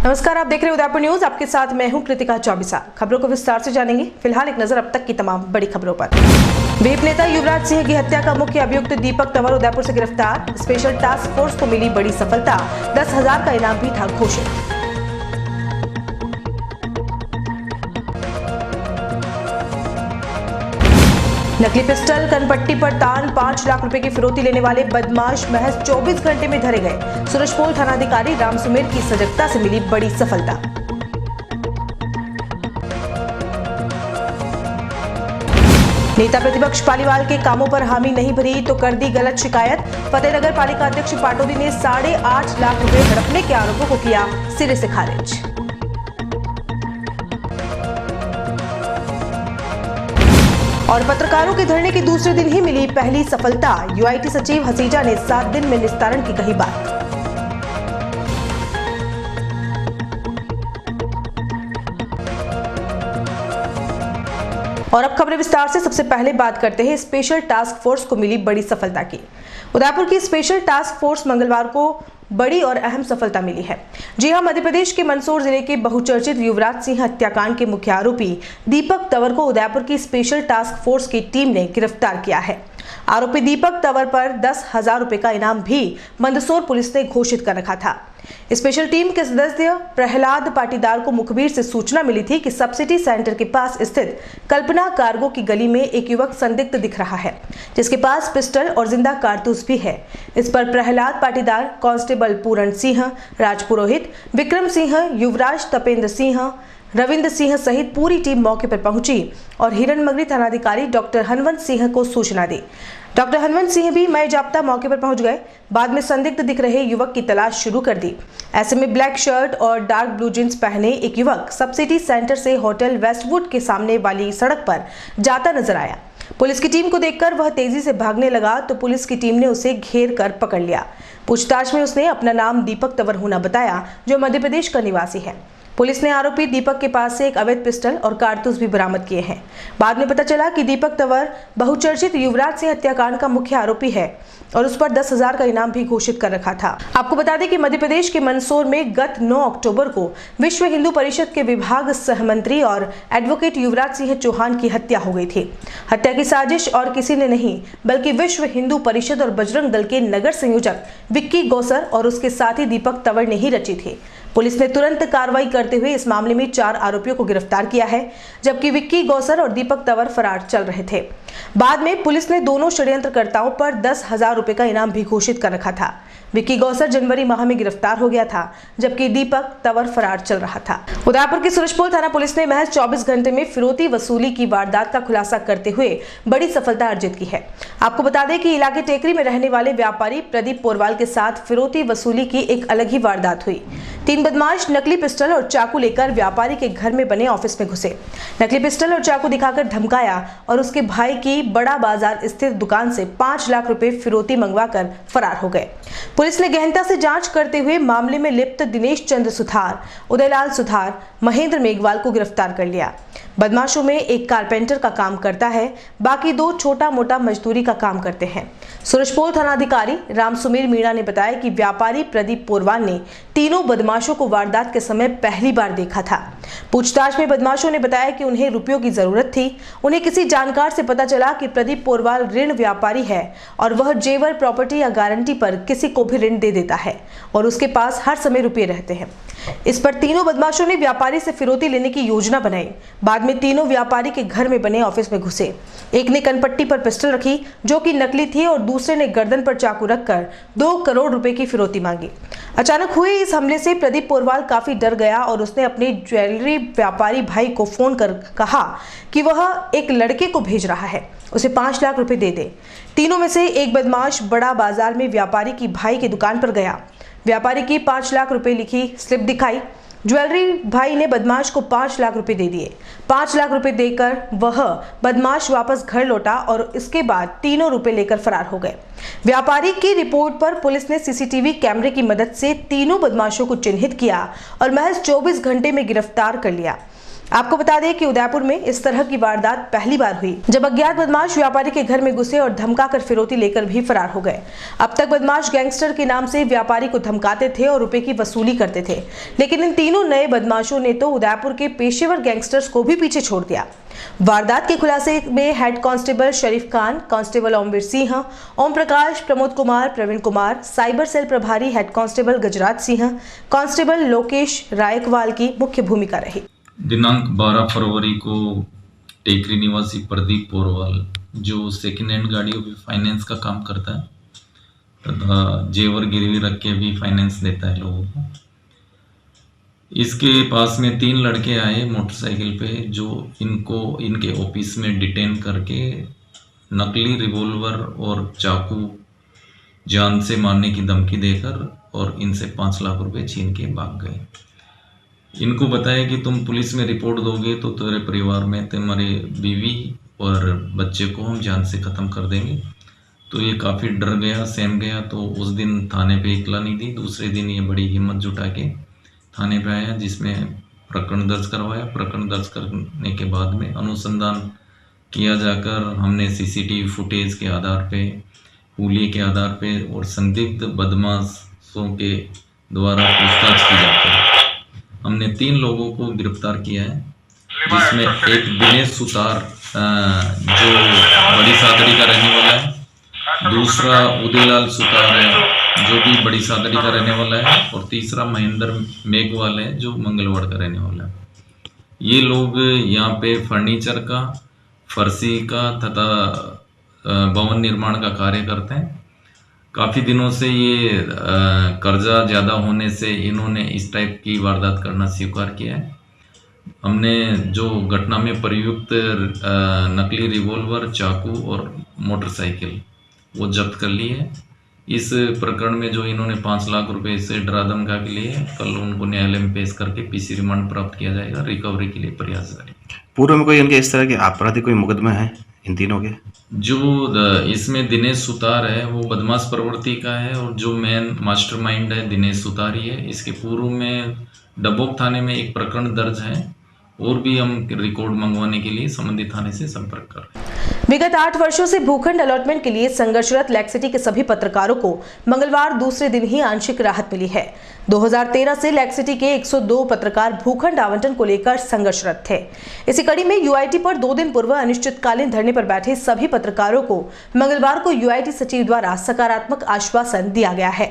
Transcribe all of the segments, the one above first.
नमस्कार, आप देख रहे हैं उदयपुर न्यूज। आपके साथ मैं हूं कृतिका चौबिसा। खबरों को विस्तार से जानेंगे। फिलहाल एक नजर अब तक की तमाम बड़ी खबरों पर। वीप नेता युवराज सिंह की हत्या का मुख्य अभियुक्त दीपक तंवर उदयपुर से गिरफ्तार। स्पेशल टास्क फोर्स को मिली बड़ी सफलता। 10,000 का इनाम भी था घोषित। नकली पिस्टल, कनपट्टी पर तान, 5 लाख रुपए की फिरौती लेने वाले बदमाश महज 24 घंटे में धरे गए। सूरजपोल थानाधिकारी राम सुमेर की सजगता से मिली बड़ी सफलता। नेता प्रतिपक्ष पालीवाल के कामों पर हामी नहीं भरी तो कर दी गलत शिकायत। फतेहनगर पालिका अध्यक्ष पाटोदी ने 8.5 लाख रुपए हड़पने के आरोपों को किया सिरे से खारिज। और पत्रकारों के धरने के दूसरे दिन ही मिली पहली सफलता। यूआईटी सचिव हसीजा ने 7 दिन में निस्तारण की कही बात। और अब खबरें विस्तार से। सबसे पहले बात करते हैं स्पेशल टास्क फोर्स को मिली बड़ी सफलता की। उदयपुर की स्पेशल टास्क फोर्स मंगलवार को बड़ी और अहम सफलता मिली है। जी हां, मध्य प्रदेश के मंदसौर जिले के बहुचर्चित युवराज सिंह हत्याकांड के मुख्य आरोपी दीपक तंवर को उदयपुर की स्पेशल टास्क फोर्स की टीम ने गिरफ्तार किया है। आरोपी दीपक तंवर पर 10,000 रुपए का इनाम भी मंदसौर पुलिस ने घोषित कर रखा था। स्पेशल टीम के सदस्य प्रहलाद पाटीदार को मुखबिर से सूचना मिली थी कि सब्सिडी सेंटर के पास स्थित कल्पना कार्गो की गली में एक युवक संदिग्ध दिख रहा है, जिसके पास पिस्टल और जिंदा कारतूस भी है। इस पर प्रहलाद पाटीदार, कांस्टेबल पूरण सिंह, राज पुरोहित, विक्रम सिंह, युवराज, तपेंद्र सिंह, रविंद्र सिंह सहित पूरी टीम मौके पर पहुंची और हिरणमगरी थानाधिकारी डॉक्टर हनवंत सिंह को सूचना दी। डॉक्टर हनवंत सिंह भी मय जाप्ता मौके पर पहुंच गए। बाद में संदिग्ध दिख रहे युवक की तलाश शुरू कर दी। ऐसे में ब्लैक शर्ट और डार्क ब्लू जींस पहने एक युवक सब्सिडी सेंटर से होटल वेस्टवुड के सामने वाली सड़क पर जाता नजर आया। पुलिस की टीम को देखकर वह तेजी से भागने लगा तो पुलिस की टीम ने उसे घेर कर पकड़ लिया। पूछताछ में उसने अपना नाम दीपक तंवर होना बताया, जो मध्य प्रदेश का निवासी है। पुलिस ने आरोपी दीपक के पास से एक अवैध पिस्टल और कारतूस भी बरामद किए हैं। बाद में पता चला कि दीपक तंवर बहुचर्चित युवराज सिंह हत्याकांड का मुख्य आरोपी है और उस पर 10,000 का इनाम भी घोषित कर रखा था। आपको बता दें कि मध्य प्रदेश के मंदसौर में गत 9 अक्टूबर को विश्व हिंदू परिषद के विभाग सहमंत्री और एडवोकेट युवराज सिंह चौहान की हत्या हो गई थी। हत्या की साजिश और किसी ने नहीं बल्कि विश्व हिंदू परिषद और बजरंग दल के नगर संयोजक विक्की गौसर और उसके साथी दीपक तंवर ने ही रची थी। पुलिस ने तुरंत कार्रवाई करते हुए इस मामले में 4 आरोपियों को गिरफ्तार किया है, जबकि विक्की गौसर और दीपक तंवर फरार चल रहे थे। बाद में पुलिस ने दोनों षड्यंत्रकर्ताओं पर 10,000 रुपए का इनाम भी घोषित कर रखा था। विक्की गौसर जनवरी माह में गिरफ्तार हो गया था, जबकि दीपक तंवर फरार चल रहा था। उदयपुर की सूरजपोल थाना पुलिस ने महज 24 घंटे में फिरौती वसूली की वारदात का खुलासा करते हुए बड़ी सफलता अर्जित की है। आपको बता दें कि इलाके टेकरी में रहने वाले व्यापारी प्रदीप पोरवाल के साथ फिरौती वसूली की एक अलग ही वारदात हुई। 3 बदमाश नकली पिस्टल और चाकू लेकर व्यापारी के घर में बने ऑफिस में घुसे। नकली पिस्टल और चाकू दिखाकर धमकाया और उसके भाई की बड़ा बाजार स्थित दुकान से 5 लाख रुपए फिरौती मंगवाकर फरार हो गए। पुलिस ने गहनता से जांच करते हुए मामले में लिप्त दिनेश चंद्र सुथार, उदयलाल सुथार, महेंद्र मेघवाल को गिरफ्तार कर लिया। बदमाशों में एक कारपेंटर का काम करता है, बाकी 2 छोटा मोटा मजदूरी का काम करते हैं। सूरजपोल थानाधिकारी राम सुमेर मीणा ने बताया कि व्यापारी प्रदीप पोरवाल ने तीनों बदमाशों को वारदात के समय पहली बार देखा था। पूछताछ में बदमाशों ने बताया कि उन्हें रुपयों की जरूरत थी। उन्हें किसी जानकार से पता चला कि प्रदीप पोरवाल ऋण व्यापारी है और वह जेवर, प्रॉपर्टी या गारंटी पर किसी को भी ऋण दे देता है और उसके पास हर समय रुपये रहते हैं। इस पर तीनों बदमाशों ने व्यापारी से फिरौती लेने की योजना बनाई। बाद में तीनों व्यापारी के घर में बने ऑफिस में घुसे। एक ने कनपट्टी पर पिस्टल रखी, जो कि नकली थी, और दूसरे ने गर्दन पर चाकू रखकर 2 करोड़ रुपए की फिरौती मांगी। अचानक हुए इस हमले से प्रदीप पोरवाल काफी डर गया और उसने अपने ज्वेलरी व्यापारी भाई को फोन कर कहा कि वह एक लड़के को भेज रहा है, उसे 5 लाख रुपए दे दे। तीनों में से एक बदमाश बड़ा बाजार में व्यापारी की भाई की दुकान पर गया। व्यापारी की 5 लाख रुपए लिखी स्लिप दिखाई। ज्वेलरी भाई ने बदमाश को 5 लाख रुपए दे दिए। 5 लाख रुपए देकर वह बदमाश वापस घर लौटा और इसके बाद तीनों रुपए लेकर फरार हो गए। व्यापारी की रिपोर्ट पर पुलिस ने सीसीटीवी कैमरे की मदद से तीनों बदमाशों को चिन्हित किया और महज 24 घंटे में गिरफ्तार कर लिया। आपको बता दें कि उदयपुर में इस तरह की वारदात पहली बार हुई जब अज्ञात बदमाश व्यापारी के घर में घुसे और धमकाकर फिरौती लेकर भी फरार हो गए। अब तक बदमाश गैंगस्टर के नाम से व्यापारी को धमकाते थे और रुपए की वसूली करते थे, लेकिन इन तीनों नए बदमाशों ने तो उदयपुर के पेशेवर गैंगस्टर्स को भी पीछे छोड़ दिया। वारदात के खुलासे में हेड कांस्टेबल शरीफ Khan, constable Omveer Singh, Om Prakash, Pramod Kumar, Praveen Kumar, cyber cell प्रभारी head constable Gajraj Singh, constable Lokesh Raikwal की मुख्य भूमिका रही। दिनांक 12 फरवरी को टेकरी निवासी प्रदीप पोरवाल, जो सेकेंड हैंड गाड़ियों पे फाइनेंस का काम करता है तथा जेवर गिरवी रख के भी फाइनेंस देता है लोगों को, इसके पास में 3 लड़के आए मोटरसाइकिल पे, जो इनको इनके ऑफिस में डिटेन करके नकली रिवॉल्वर और चाकू जान से मारने की धमकी देकर और इनसे 5 लाख रुपए छीन के भाग गए। इनको बताया कि तुम पुलिस में रिपोर्ट दोगे तो तेरे परिवार में तुम्हारे बीवी और बच्चे को हम जान से ख़त्म कर देंगे। तो ये काफ़ी डर गया, सहम गया, तो उस दिन थाने पे इतला नहीं दी। दूसरे दिन ये बड़ी हिम्मत जुटा के थाने पे आया, जिसमें प्रकरण दर्ज करवाया। प्रकरण दर्ज करने के बाद में अनुसंधान किया जाकर हमने सीसीटीवी फुटेज के आधार पे, हुलिये के आधार पे और संदिग्ध बदमाशों के द्वारा पूछताछ की जाकर हमने 3 लोगों को गिरफ्तार किया है, जिसमें एक दिनेश सुतार जो बड़ी सादड़ी का रहने वाला है, दूसरा उदयलाल सुतार है जो भी बड़ी सादड़ी का रहने वाला है, और तीसरा महेंद्र मेघवाल है जो मंगलवाड़ का रहने वाला है। ये लोग यहाँ पे फर्नीचर का, फर्शी का तथा भवन निर्माण का कार्य करते हैं। काफ़ी दिनों से ये कर्जा ज़्यादा होने से इन्होंने इस टाइप की वारदात करना स्वीकार किया है। हमने जो घटना में प्रयुक्त नकली रिवॉल्वर, चाकू और मोटरसाइकिल वो जब्त कर ली है। इस प्रकरण में जो इन्होंने 5 लाख रुपए से डरा धमका के लिए, कल उनको न्यायालय में पेश करके पीसी रिमांड प्राप्त किया जाएगा। रिकवरी के लिए प्रयास जारी। पूर्व में कोई इनके इस तरह के आपराधिक कोई मुकदमे हैं इन तीनों के? जो इसमें दिनेश सुतार है वो बदमाश प्रवृत्ति का है, और जो मेन मास्टरमाइंड है दिनेश सुतार ही है। इसके पूर्व में डबोक थाने में एक प्रकरण दर्ज है, और भी हम रिकॉर्ड मंगवाने के लिए संबंधित थाने से संपर्क कर रहे हैं। विगत 8 वर्षों से भूखंड अलॉटमेंट के लिए संघर्षरत लेक सिटी के सभी पत्रकारों को मंगलवार दूसरे दिन ही आंशिक राहत मिली है। 2013 से लेक सिटी के 102 पत्रकार भूखंड आवंटन को लेकर संघर्षरत थे। इसी कड़ी में यूआईटी पर 2 दिन पूर्व अनिश्चितकालीन धरने पर बैठे सभी पत्रकारों को मंगलवार को यूआईटी सचिव द्वारा सकारात्मक आश्वासन दिया गया है।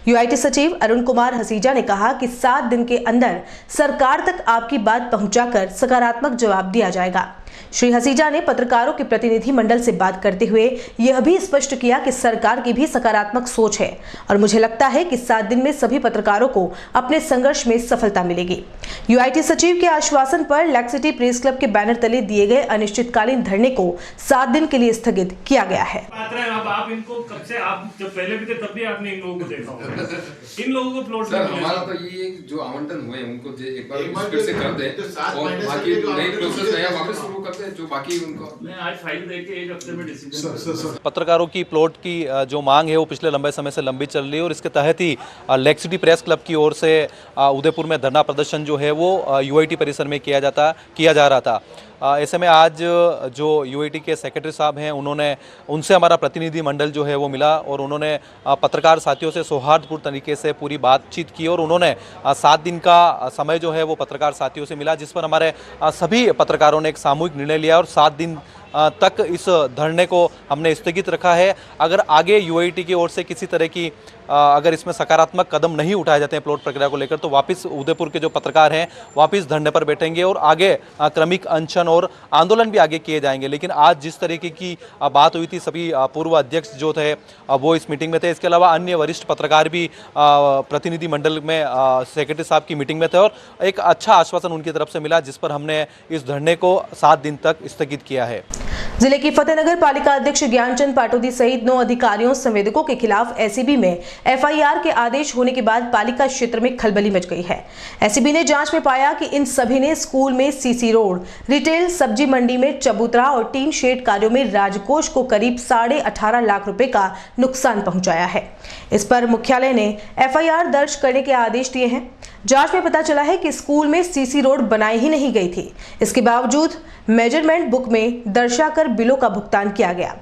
यूआईटी सचिव अरुण कुमार हसीजा ने कहा कि 7 दिन के अंदर सरकार तक आपकी बात पहुंचाकर सकारात्मक जवाब दिया जाएगा। श्री हसीजा ने पत्रकारों के प्रतिनिधि मंडल से बात करते हुए यह भी स्पष्ट किया कि सरकार की भी सकारात्मक सोच है, और मुझे लगता है कि 7 दिन में सभी पत्रकारों को अपने संघर्ष में सफलता मिलेगी। यूआईटी सचिव के आश्वासन पर लेक सिटी प्रेस क्लब के बैनर तले दिए गए अनिश्चितकालीन धरने को 7 दिन के लिए स्थगित किया गया है। अब आप इनको कब से, आप जब पहले भी थे तब भी आपने इन लोगों को देखा होगा। इन लोगों को प्लॉट सर हमारा तो ये जो आवंटन हुए उनको एक बार फिर से कर दे और बाकी नई प्रोसेस नया वापस शुरू करते हैं, जो बाकी उनको मैं आज फाइल देके 1 हफ्ते में डिसीजन। पत्रकारों की प्लॉट की जो मांग है वो पिछले लंबे समय से लंबी चल रही है, और इसके तहत ही लेक सिटी प्रेस क्लब की ओर से उदयपुर में धरना प्रदर्शन जो है वो यूआईटी परिसर में किया जा रहा था। ऐसे में आज जो यूआईटी के सेक्रेटरी साहब हैं उनसे हमारा प्रतिनिधि मंडल जो है वो मिला, और उन्होंने पत्रकार साथियों से सौहार्दपूर्ण तरीके से पूरी बातचीत की, और उन्होंने 7 दिन का समय जो है वो पत्रकार साथियों से मिला, जिस पर हमारे सभी पत्रकारों ने एक सामूहिक निर्णय लिया और 7 दिन तक इस धरने को हमने स्थगित रखा है। अगर आगे यूआईटी की ओर से किसी तरह की अगर इसमें सकारात्मक कदम नहीं उठाए जाते हैं प्लॉट प्रक्रिया को लेकर, तो वापस उदयपुर के जो पत्रकार हैं वापस धरने पर बैठेंगे, और आगे क्रमिक अनशन और आंदोलन भी आगे किए जाएंगे। लेकिन आज जिस तरीके की बात हुई थी, सभी पूर्व अध्यक्ष जो थे वो इस मीटिंग में थे। इसके अलावा अन्य वरिष्ठ पत्रकार भी प्रतिनिधि मंडल में सेक्रेटरी साहब की मीटिंग में थे, और एक अच्छा आश्वासन उनकी तरफ से मिला, जिस पर हमने इस धरने को 7 दिन तक स्थगित किया है। जिले की फतेहनगर पालिका अध्यक्ष ज्ञानचंद पाटोदी सहित 9 अधिकारियों संवेदकों के खिलाफ एसीबी में एफआईआर के आदेश होने के बाद पालिका क्षेत्र में खलबली मच गई है। एसीबी ने जांच में पाया कि इन सभी ने स्कूल में सीसी रोड, रिटेल सब्जी मंडी में चबूतरा और टीन शेड कार्यों में राजकोष को करीब 18.5 लाख रुपए का नुकसान पहुंचाया है। इस पर मुख्यालय ने एफआईआर दर्ज करने के आदेश दिए हैं। जांच में पता चला है कि स्कूल में सीसी रोड बनाई ही नहीं गई थी। इसके बावजूद मेजरमेंट बुक में दर्शाकर बिलों का भुगतान किया गया।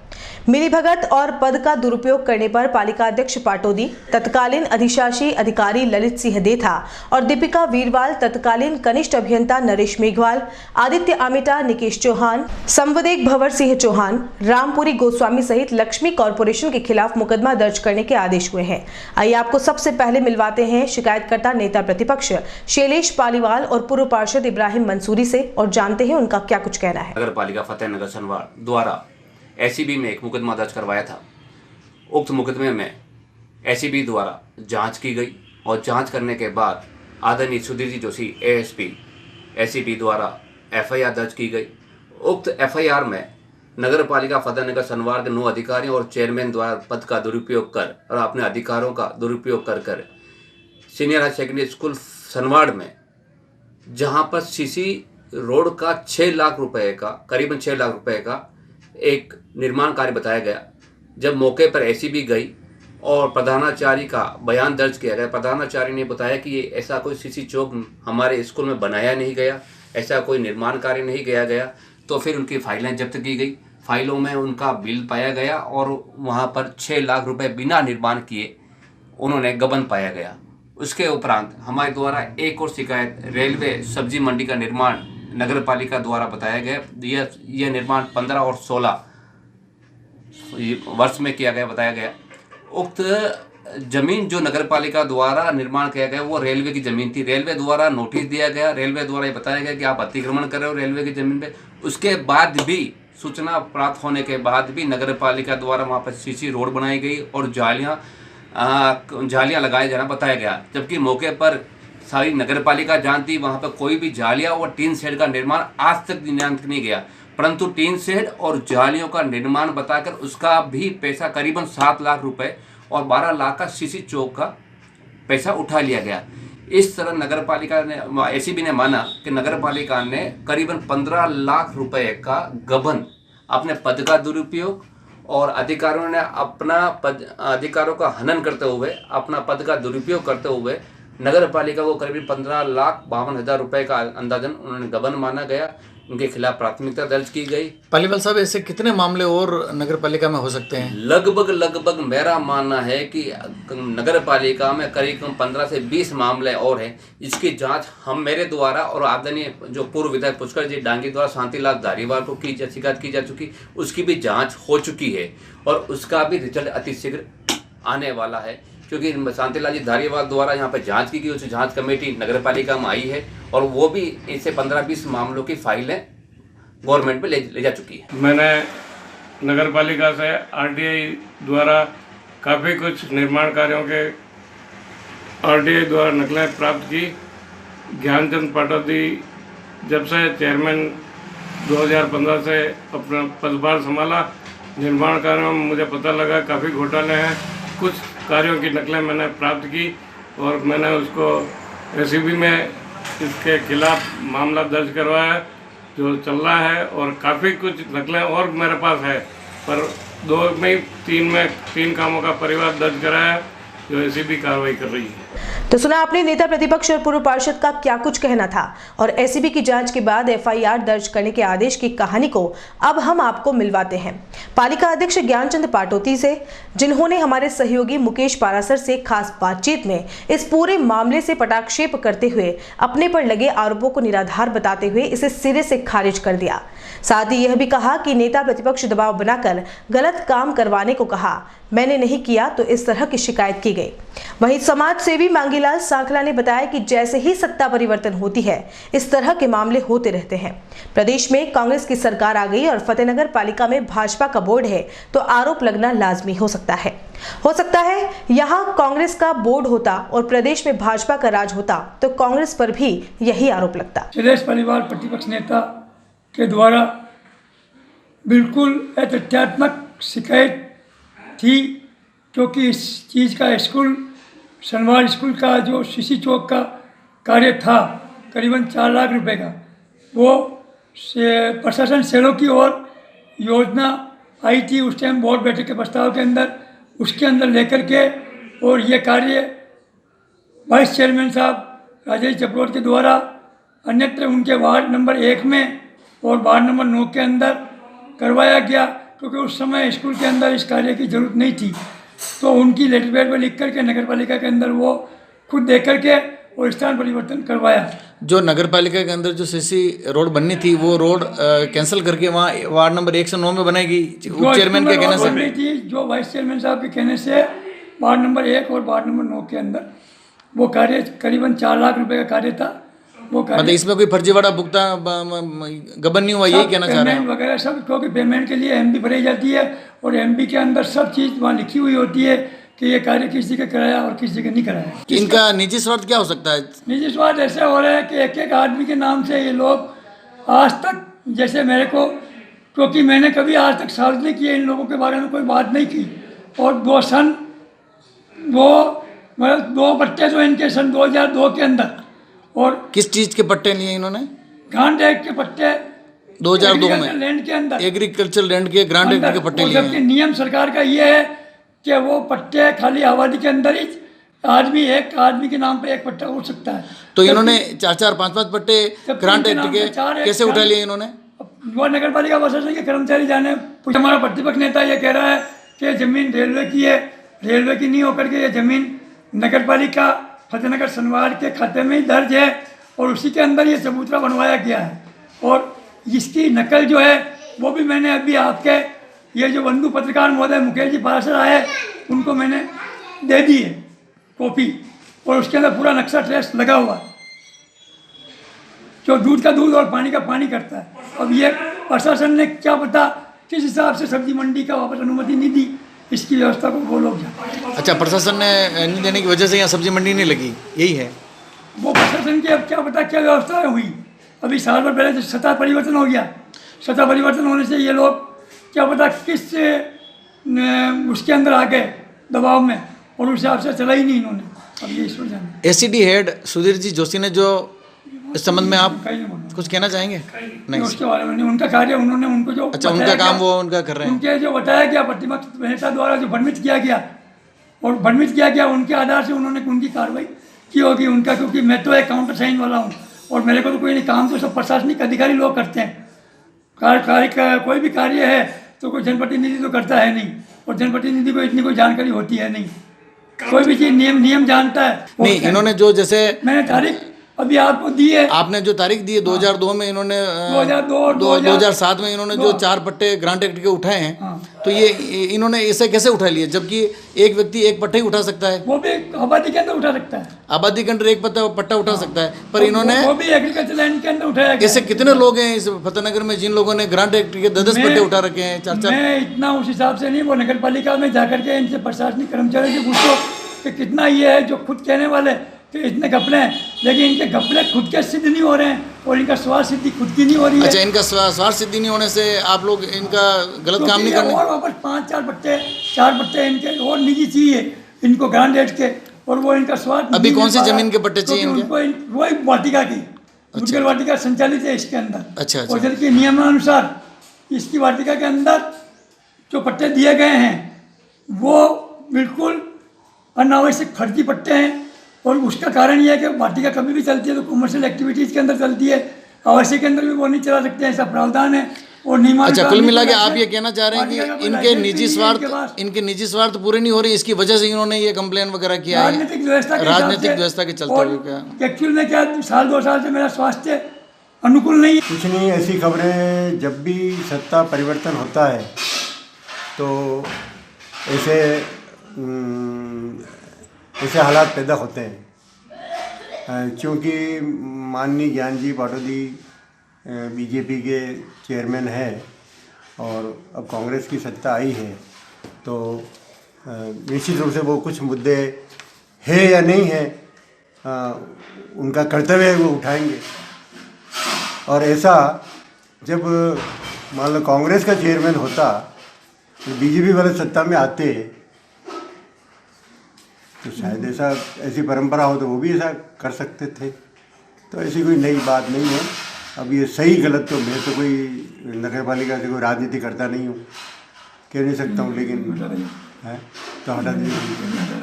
मिलीभगत और पद का दुरुपयोग करने पर पालिका अध्यक्ष पाटोदी, तत्कालीन अधिशासी अधिकारी ललित सिंह देथा और दीपिका वीरवाल, तत्कालीन कनिष्ठ अभियंता नरेश मेघवाल, आदित्य आमेटा, निकेश चौहान, संवदेक भंवर सिंह चौहान, रामपुरी गोस्वामी सहित लक्ष्मी कॉरपोरेशन के खिलाफ मुकदमा दर्ज करने के आदेश हुए हैं। आइए आपको सबसे पहले मिलवाते हैं शिकायतकर्ता नेता प्रतिपक्ष शैलेश पालीवाल और पूर्व पार्षद इब्राहिम मंसूरी से और जानते हैं उनका क्या कुछ कहना है। नगर पालिका फतेहनगर सनवाड़ द्वारा एसीबी में एक मुकदमा दर्ज करवाया था। उक्त मुकदमे में एसीबी द्वारा जांच की गई और जांच करने के बाद आदरणीय सुधीर जी जोशी एएसपी एसीबी द्वारा एफआईआर दर्ज की गई। उक्त एफआईआर में नगर पालिका फतेहनगर सनवाड़ के 9 अधिकारियों और चेयरमैन द्वारा पद का दुरुपयोग कर और अपने अधिकारों का दुरुपयोग कर senior higher secondary school Sanwad में, जहां पर सीसी रोड का 6 लाख रुपए का, करीबन 6 लाख रुपए का एक निर्माण कार्य बताया गया। जब मौके पर एसीबी गई और प्रधानाचार्य का बयान दर्ज किया गया, प्रधानाचार्य ने बताया कि ये ऐसा कोई सीसी चौक हमारे स्कूल में बनाया नहीं गया, ऐसा कोई निर्माण कार्य नहीं किया गया। तो फिर उनकी फाइलें जब्त की गई। फाइलों में उनका बिल पाया गया और वहाँ पर 6 लाख रुपए बिना निर्माण किए उन्होंने गबन पाया गया। उसके उपरांत हमारे द्वारा एक और शिकायत रेलवे सब्जी मंडी का निर्माण नगर पालिका द्वारा बताया गया। यह निर्माण 15 और 16 वर्ष में किया गया बताया गया। उक्त जमीन जो नगर पालिका द्वारा निर्माण किया गया वो रेलवे की जमीन थी। रेलवे द्वारा नोटिस दिया गया, रेलवे द्वारा ये बताया गया कि आप अतिक्रमण कर रहे हो रेलवे की जमीन पे। उसके बाद भी सूचना प्राप्त होने के बाद भी नगर पालिका द्वारा वहाँ पर सीसी रोड बनाई गई और जालियाँ लगाए जाना बताया गया। जबकि मौके पर सारी नगर पालिका जानती, वहाँ पर कोई भी जालियाँ और टीन शेड का निर्माण आज तक दिनांक नहीं गया, परंतु टीन शेड और जालियों का निर्माण बताकर उसका भी पैसा करीबन 7 लाख रुपए और 12 लाख का सीसी चौक का पैसा उठा लिया गया। इस तरह नगर पालिका ने, एसीबी ने माना कि नगर पालिका ने करीबन 15 लाख रुपए का गबन, अपने पद का दुरुपयोग और अधिकारियों ने अधिकारों का हनन करते हुए, अपना पद का दुरुपयोग करते हुए नगर पालिका को करीब 15,52,000 रुपए का अंदाजन उन्होंने गबन माना गया। उनके खिलाफ प्राथमिकता दर्ज की गई। पालीवाल साहब, ऐसे कितने मामले और नगर पालिका में हो सकते हैं? लगभग मेरा मानना है कि नगर पालिका में करीब 15 से 20 मामले और हैं। इसकी जांच हम मेरे द्वारा और आदरणीय जो पूर्व विधायक पुष्कर जी डांगी द्वारा शांतिलाल धारीवाल को शिकायत की जा चुकी, उसकी भी जाँच हो चुकी है और उसका भी रिजल्ट अतिशीघ्र आने वाला है। क्योंकि शांतिलाल जी धारीवाल द्वारा यहाँ पर जांच की गई, उस जांच कमेटी नगर पालिका में आई है और वो भी इससे 15-20 मामलों की फाइलें गवर्नमेंट में ले जा चुकी है। मैंने नगर पालिका से आरटीआई द्वारा काफ़ी कुछ निर्माण कार्यों के आरटीआई द्वारा नकलें प्राप्त की। ज्ञानचंद पाटोदी जब से चेयरमैन 2015 से अपना पदभार संभाला, निर्माण कार्यों में मुझे पता लगा काफ़ी घोटाले हैं। कुछ कार्यों की नकलें मैंने प्राप्त की और मैंने उसको एसीबी में इसके खिलाफ मामला दर्ज करवाया जो चल रहा है और काफ़ी कुछ नकलें और मेरे पास है, पर 2 में 3 कामों का परिवार दर्ज कराया जो एसीबी कार्रवाई कर रही है। तो सुना आपने नेता प्रतिपक्ष और पूर्व पार्षद का क्या कुछ कहना था और एसीबी की जांच के बाद एफआईआर दर्ज करने के आदेश की कहानी को अब हम आपको मिलवाते हैं पालिका अध्यक्ष ज्ञानचंद पाटोदी से, जिन्होंने हमारे सहयोगी मुकेश पारासर से खास बातचीत में इस पूरे मामले से पटाक्षेप करते हुए अपने पर लगे आरोपों को निराधार बताते हुए इसे सिरे से खारिज कर दिया। साथ ही यह भी कहा कि नेता प्रतिपक्ष दबाव बनाकर गलत काम करवाने को कहा, मैंने नहीं किया तो इस तरह की शिकायत की गई। वहीं समाज सेवी मांगीलाल सांखला ने बताया कि जैसे ही सत्ता परिवर्तन होती है इस तरह के मामले होते रहते हैं। प्रदेश में कांग्रेस की सरकार आ गई और फतेहनगर पालिका में भाजपा का बोर्ड है तो आरोप लगना लाजमी हो सकता है। यहाँ कांग्रेस का बोर्ड होता और प्रदेश में भाजपा का राज होता तो कांग्रेस पर भी यही आरोप लगता। शैलेश पालीवाल प्रतिपक्ष नेता के द्वारा बिल्कुल तथ्यात्मक शिकायत थी, क्योंकि इस चीज़ का सनवाड़ स्कूल का जो सीसी चौक का कार्य था करीबन 4 लाख रुपए का, वो प्रशासन सेलों की ओर योजना आई थी उस टाइम बोर्ड बैठक के प्रस्ताव के अंदर, उसके अंदर लेकर के, और ये कार्य वाइस चेयरमैन साहब राजेश चपरोट के द्वारा अन्यत्र उनके वार्ड नंबर 1 में और वार्ड नंबर 9 के अंदर करवाया गया, क्योंकि उस समय स्कूल के अंदर इस कार्य की जरूरत नहीं थी। तो उनकी लेटर पैड पर लिख करके नगर पालिका के अंदर वो खुद देख करके और स्थान परिवर्तन करवाया। जो नगर पालिका के अंदर जो सीसी रोड बननी थी वो रोड कैंसिल करके वहाँ वार्ड नंबर 1 से 9 में बनाएगी चेयरमैन के कहने से? थी जो वाइस चेयरमैन साहब के कहने से वार्ड नंबर 1 और वार्ड नंबर 9 के अंदर वो कार्य करीबन 4 लाख रुपए का कार्य था। वो कार्य मतलब इसमें कोई फर्जीवाड़ा भुगतान गबन नहीं हुआ, यही कहना चाह रहे हैं वगैरह सब, क्योंकि पेमेंट के लिए एमबी भरी जाती है और एमबी के अंदर सब चीज़ वहाँ लिखी हुई होती है कि ये कार्य किसी का कराया और किसी का नहीं कराया। इनका निजी स्वार्थ क्या हो सकता है? निजी स्वार्थ ऐसे हो रहा है कि एक एक आदमी के नाम से ये लोग आज तक, जैसे मेरे को, क्योंकि मैंने कभी आज तक सार्वजनिक किए इन लोगों के बारे में कोई बात नहीं की, और 2 पट्टे जो इनके सन 2002 के अंदर, और किस चीज के पट्टे लिए इन्होंने? ग्रांट एक्ट के पट्टे 2002 में लैंड के अंदर, एग्रीकल्चर लैंड के ग्रांट एक्ट के पट्टे लिए जबकि नियम सरकार का ये है कि वो पट्टे खाली आबादी के अंदर ही एक आदमी के नाम पे एक पट्टा उठ सकता है। तो इन्होंने 4-4, 5-5 पट्टे ग्रांट एक्ट के कैसे उठा लिए इन्होंने? वो नगर पालिका प्रशासन के कर्मचारी जाने। हमारा प्रतिपक्ष नेता ये कह रहा है कि जमीन रेलवे की है, रेलवे की नहीं होकर के ये जमीन नगर पालिका फतेहनगर सनवार के खाते में ही दर्ज है और उसी के अंदर ये चबूतरा बनवाया गया है। और इसकी नकल जो है वो भी मैंने अभी आपके ये जो बंधु पत्रकार महोदय मुकेश जी पाराशर आए उनको मैंने दे दी है कॉपी, और उसके अंदर पूरा नक्शा ट्रेस लगा हुआ है जो दूध का दूध और पानी का पानी करता है। अब ये प्रशासन ने क्या पता किस हिसाब से सब्जी मंडी का वापस अनुमति नहीं दी, इसकी व्यवस्था को वो लोग जाए। अच्छा, प्रशासन ने नहीं देने की वजह से यहाँ सब्जी मंडी नहीं लगी, यही है वो प्रशासन की। अब क्या पता क्या व्यवस्था हुई। अभी साल भर पहले सत्ता परिवर्तन हो गया, सत्ता परिवर्तन होने से ये लोग क्या पता किस उसके अंदर आ गए दबाव में, और उस हिसाब से चला ही नहीं इन्होंने। अब ये ईश्वर जाने। एसीडी हेड सुधीर जी जोशी ने जो इस संबंध में आप कुछ कहना चाहेंगे? नहीं, उसके बारे में नहीं। उनका कार्य उन्होंने उनको जो अच्छा उनका काम वो उनका कर रहे हैं। उनके जो बताया गया प्रतिपक्ष नेता द्वारा जो भ्रमित किया गया उनके आधार से उन्होंने उनकी कार्रवाई की होगी उनका, क्योंकि मैं तो एक काउंटर साइन वाला हूँ और मेरे को तो कोई नहीं, काम तो सब प्रशासनिक अधिकारी लोग करते हैं। कोई भी कार्य है तो कोई जनप्रतिनिधि तो करता है नहीं, और जनप्रतिनिधि को इतनी कोई जानकारी होती है नहीं, कोई भी चीज नियम जानता है नहीं। इन्होंने जो जैसे मैंने तारीख अभी आपको दी है, आपने जो तारीख दी है 2002 में इन्होंने 2002 और 2007 में इन्होंने जो 4 पट्टे ग्रांट एक्ट के उठाए हैं, तो ये इन्होंने इसे कैसे उठा लिए, जबकि एक व्यक्ति एक पट्टा ही उठा सकता है? वो भी आबादी के अंदर उठा सकता है, आबादी के अंदर एक पट्टा उठा सकता है, पर इन्होंने वो भी एग्रीकल्चर लैंड के अंदर उठाया गया। ऐसे कितने लोग हैं इस फतेहनगर में जिन लोगों ने ग्रांट एक्ट के 10 पट्टे उठा रखे हैं? 4-4। मैं इतना उस हिसाब से नहीं, वो नगर पालिका में जाकर के इनसे प्रशासनिक कर्मचारी से पूछो कि कितना ये है, जो खुद कहने वाले कि इतने घपले हैं, लेकिन इनके घपले खुद के सिद्ध नहीं हो रहे हैं और इनका स्वार्थ सिद्धि खुद की नहीं हो रही है। अच्छा, इनका स्वार्थ सिद्धि नहीं होने से आप लोग इनका गलत काम नहीं करने? और वापस 4 पट्टे इनके और निजी चाहिए इनको ग्रांट एक्ट के, और वो इनका स्वार्थ। अभी कौन सी जमीन के पट्टे चाहिए इनके? वही वाटिका की, मुद्गल वाटिका संचालित है इसके अंदर। अच्छा। और जबकि नियमानुसार इसकी वाटिका के अंदर जो पट्टे दिए गए हैं वो बिल्कुल अनावश्यक फर्जी पट्टे हैं, और उसका कारण यह है कि वाटिका कभी भी चलती है तो कमर्शियल एक्टिविटीज़ के अंदर चलती है, आवश्यक के अंदर भी वो नहीं चला सकते, ऐसा प्रावधान है। और अच्छा, कुल मिला के आप ये कहना चाह रहे हैं कि इनके निजी स्वार्थ पूरे नहीं हो रहे, इसकी वजह से इन्होंने ये कंप्लेन वगैरह किया है राजनीतिक व्यवस्था के चलते हुए? क्या एक्चुअल में क्या 2 साल से मेरा स्वास्थ्य अनुकूल नहीं है। कुछ नहीं, ऐसी खबरें जब भी सत्ता परिवर्तन होता है तो ऐसे हालात पैदा होते हैं, क्योंकि माननीय ज्ञान जी पाटोदी बीजेपी के चेयरमैन है और अब कांग्रेस की सत्ता आई है, तो निश्चित रूप से वो कुछ मुद्दे है या नहीं है, उनका कर्तव्य है, वो उठाएंगे। और ऐसा जब मान लो कांग्रेस का चेयरमैन होता तो बीजेपी वाले सत्ता में आते तो शायद ऐसी परंपरा हो तो वो भी ऐसा कर सकते थे। तो ऐसी कोई नई बात नहीं है। अब ये सही गलत तो मैं तो कोई नगर पालिका से कोई राजनीति करता नहीं हूँ, कह नहीं सकता हूँ, लेकिन है तो हटा दीजिए।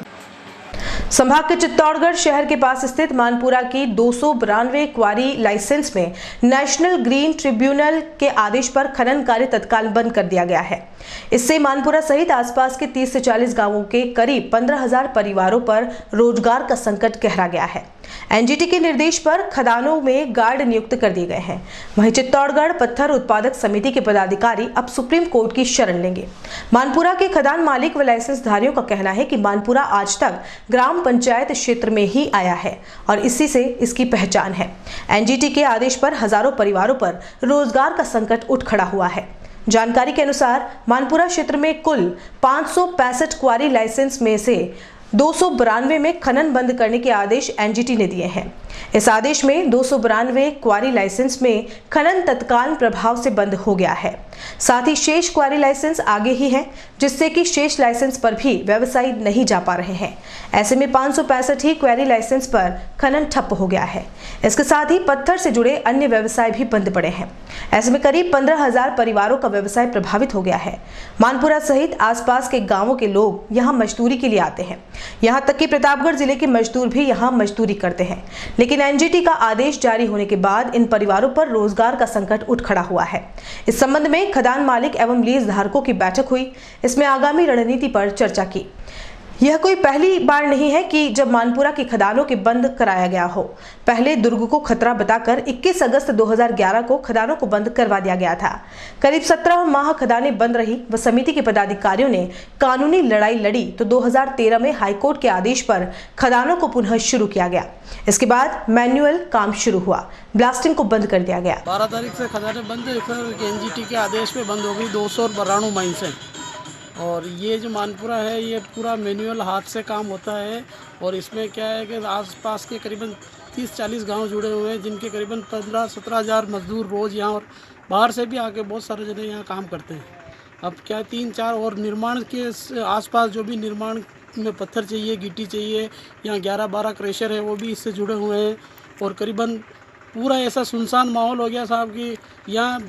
संभाग के चित्तौड़गढ़ शहर के पास स्थित मानपुरा की 292 क्वारी लाइसेंस में नेशनल ग्रीन ट्रिब्यूनल के आदेश पर खनन कार्य तत्काल बंद कर दिया गया है। इससे मानपुरा सहित आसपास के 30 से 40 गांवों के करीब 15,000 परिवारों पर रोजगार का संकट गहरा गया है। एनजीटी के निर्देश पर खदानों में गार्ड नियुक्त कर दिए गए हैं। वहीं चित्तौड़गढ़ पत्थर उत्पादक समिति के पदाधिकारी अब सुप्रीम कोर्ट की शरण लेंगे। मानपुरा के खदान मालिक व लाइसेंस धारियों का कहना है कि मानपुरा आज तक ग्राम पंचायत क्षेत्र में ही आया है और इसी से इसकी पहचान है। एनजीटी के आदेश पर हजारों परिवारों पर रोजगार का संकट उठ खड़ा हुआ है। जानकारी के अनुसार मानपुरा क्षेत्र में कुल 565 क्वारी लाइसेंस में से 292 में खनन बंद करने के आदेश एनजीटी ने दिए हैं। इस आदेश में 292 क्वारी लाइसेंस में खनन तत्काल प्रभाव से बंद हो गया है। साथ ही शेष क्वारी लाइसेंस आगे ही हैं, जिससे कि शेष लाइसेंस पर भी व्यवसायी नहीं जा पा रहे हैं। ऐसे में 565 ही क्वारी लाइसेंस पर खनन ठप्प हो गया है। इसके साथ ही पत्थर से जुड़े अन्य व्यवसाय भी बंद पड़े हैं। ऐसे में करीब 15,000 परिवारों का व्यवसाय प्रभावित हो गया है। मानपुरा सहित आसपास के गांवों के लोग यहां मजदूरी के लिए आते हैं। यहां तक कि प्रतापगढ़ जिले के मजदूर भी यहां मजदूरी करते हैं। लेकिन एनजीटी का आदेश जारी होने के बाद इन परिवारों पर रोजगार का संकट उठ खड़ा हुआ है। इस संबंध में खदान मालिक एवं लीज धारकों की बैठक हुई। इसमें आगामी रणनीति पर चर्चा की। यह कोई पहली बार नहीं है कि जब मानपुरा की खदानों के बंद कराया गया हो। पहले दुर्ग को खतरा बताकर 21 अगस्त 2011 को खदानों को बंद करवा दिया गया था। करीब 17 माह खदानें बंद रही व समिति के पदाधिकारियों ने कानूनी लड़ाई लड़ी तो 2013 में हाईकोर्ट के आदेश पर खदानों को पुनः शुरू किया गया। इसके बाद मैनुअल काम शुरू हुआ, ब्लास्टिंग को बंद कर दिया गया। 12 तारीख से खदानें बंद, फिर एनजीटी के आदेश पे बंद हो गई 292 माइंस हैं। और ये जो मानपुरा है ये पूरा मैनुअल हाथ से काम होता है। और इसमें क्या है कि आसपास के करीबन 30-40 गांव जुड़े हुए हैं, जिनके करीबन 15-17 हज़ार मजदूर रोज़ यहाँ और बाहर से भी आके बहुत सारे जने यहाँ काम करते हैं। अब क्या 3-4 और निर्माण के आसपास जो भी निर्माण में पत्थर चाहिए, गिट्टी चाहिए, यहाँ 11-12 क्रेशर है वो भी इससे जुड़े हुए हैं। और करीबन पूरा ऐसा सुनसान माहौल हो गया साहब कि यहाँ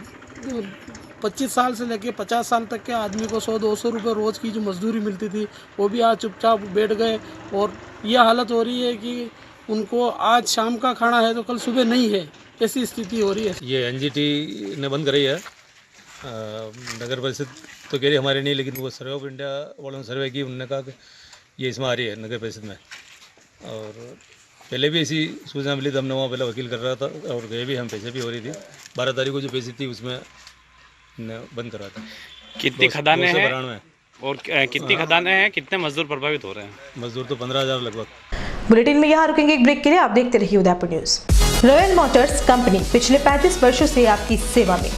25 साल से लेके 50 साल तक के आदमी को 100-200 रुपये रोज़ की जो मजदूरी मिलती थी वो भी आज चुपचाप बैठ गए। और ये हालत हो रही है कि उनको आज शाम का खाना है तो कल सुबह नहीं है, ऐसी स्थिति हो रही है। ये एनजीटी ने बंद कराई है। नगर परिषद तो कह रही हमारे नहीं, लेकिन वो सर्वे ऑफ इंडिया वालों ने सर्वे की, उन्होंने कहा कि ये इसमें आ रही है नगर परिषद में। और पहले भी ऐसी सूचना मिली, तो हमने वहाँ पहले वकील कर रहा था और गए भी, हम पैसे भी हो रही थी। 12 तारीख को जो पैसे थी उसमें बंद करा था। कितनी खदानें हैं और कितनी खदानें हैं, कितने मजदूर प्रभावित हो रहे हैं? मजदूर तो 15,000 लगभग। बुलेटिन में यहाँ रुकेंगे एक ब्रेक के लिए। आप देखते रहिए Udaipur news. Royal motors company पिछले 35 वर्षों से आपकी सेवा में।